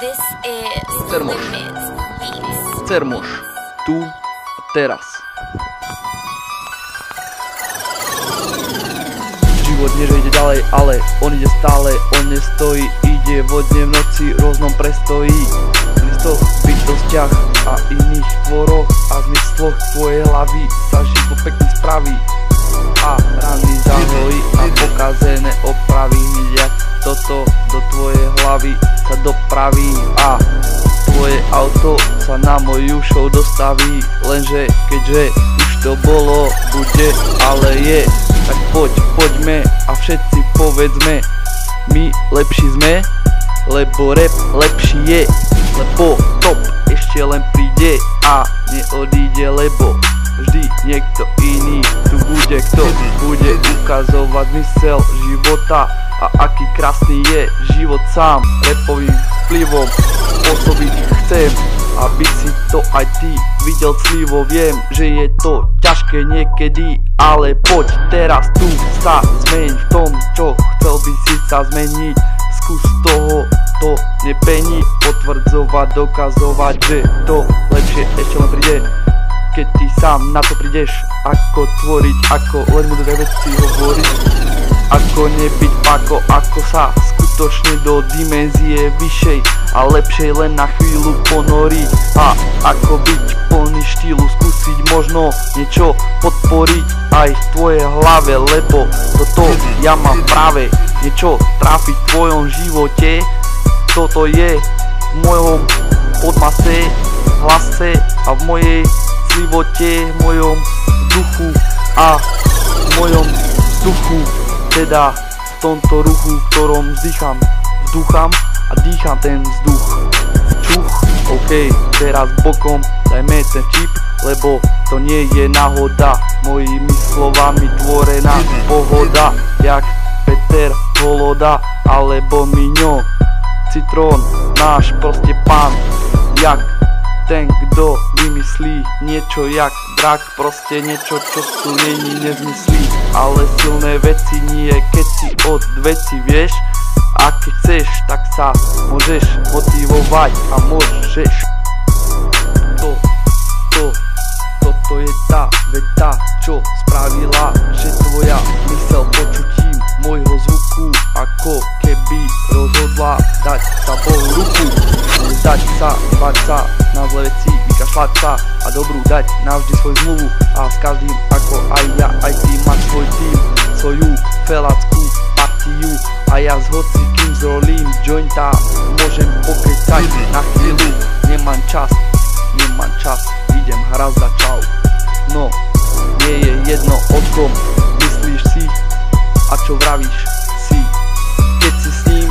This is Cermoš. Limits Beats. Cermoš. Tu a teraz. Život nie, že ide ďalej, ale on ide stále, on nestojí. Ide vodne v noci, rôznom prestojí. V listoch, bytostiach a iných tvoroch a zmysloch tvojej hlavy sa život pekne spraví. A rany zahojí a pokazené opraví. Hneď jak toto do tvojej hlavy sa dopraví a tvoje auto sa na moju show dostaví. Lenže keďže už to bolo, bude, ale je, tak poďme a všetci povedzme, my lepší sme, lebo rap lepší je, lebo top ešte len príde a neodíde, lebo vždy niekto iný tu bude, kto bude ukazovať zmysel života a aký krásny je život sám. Rapovým vplyvom pôsobiť chcem, aby si to aj ty videl clivo. Viem, že je to ťažké niekedy, ale poď teraz tu sa zmeň v tom, čo chcel by si sa zmeniť. Skús toho to nepení, potvrdzovať, dokazovať, že to lepšie ešte len príde, keď ty sám na to prídeš. Ako tvoriť, ako len múdre veci hovoriť, ako nebyť pako, ako sa skutočne do dimenzie vyššej a lepšej len na chvíľu ponoriť. A ako byť plný štýlu, skúsiť možno niečo podporiť aj v tvojej hlave, lebo toto ja mám práve niečo tráfiť v tvojom živote. Toto je v mojom podmase, hlase a v mojej živote, v mojom vzduchu a v mojom vzduchu, teda v tomto ruchu, v ktorom vzdycham, vdúcham a dýcham ten vzduch. Čuch, ok, teraz bokom dajme ten vtip, lebo to nie je náhoda, mojimi slovami tvorená pohoda, jak Peter Holoda alebo Miňo, Citrón, náš proste pán, jak ten, kto vymyslí niečo jak drak, proste niečo, čo tu není nezmyslí, ale silné veci nie, keď si od veci vieš, a keď chceš, tak sa môžeš motivovať a môžeš. Toto je tá veta, čo spravila, že tvoja mysel počutím môjho zvuku ako keby rozhodla dať sa Bohu ruku. Nezdať sa, bať sa na zlé veci, vykašľať sa a dobrú dať navždy svoju zmluvu. A s každým ako aj ja, aj ty máš svoj tým, svoju felackú partiu. A ja s hocikým zrolím jointa môžem pokecať na chvíľu. Nemám čas, idem hrať za čau. No, nie je jedno o kom myslíš si a čo vravíš si, keď si s ním,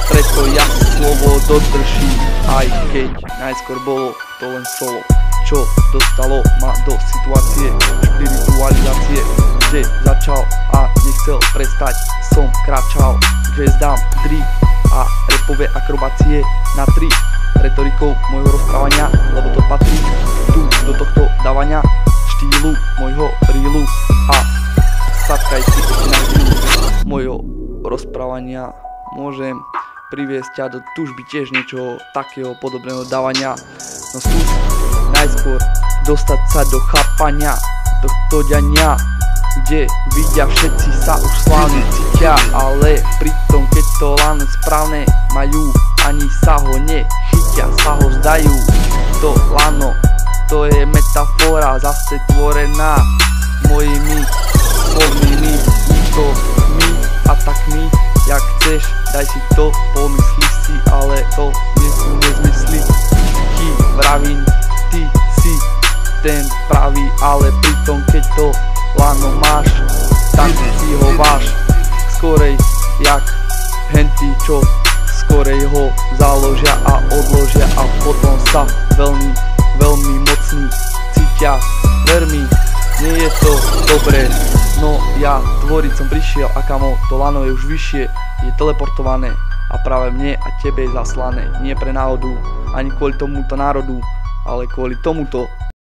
preto ja slovo dodržím, aj keď najskôr bolo to len solo, čo dostalo ma do situácie špiritualizácie, kde začal a nechcel prestať, som kráčal k hvězdám dri a rapové akrobácie na 3 retorikou môjho rozprávania, lebo to patrí tu do tohto dávania štýlu môjho reelu a satkaj si ešte na chvíľu môjho rozprávania, môžem priviesť ťa do túžby tiež niečo takého podobného dávania. No skús najskôr dostať sa do chápania tohto diania, kde vidia všetci sa už slávne cítia, ale pritom keď to lano správne majú, ani sa ho nechytia, sa ho vzdajú. To lano, to je metafora zase tvorená mojimi slovnými my a tak my, jak chceš, daj si to, pomyslí si, ale to nie sú nezmysly. Ti vravím, ty si ten pravý, ale pritom keď to lano máš, tak si ho váš skorej jak henty, čo skorej ho založia a odložia a potom sa veľmi, veľmi mocní cítia. Ver mi, nie je to dobré, no ja tvoriť som prišiel a kamo, to lano je už vyššie, je teleportované a práve mne a tebe je zaslané, nie pre náhodu, ani kvôli tomuto národu, ale kvôli tomuto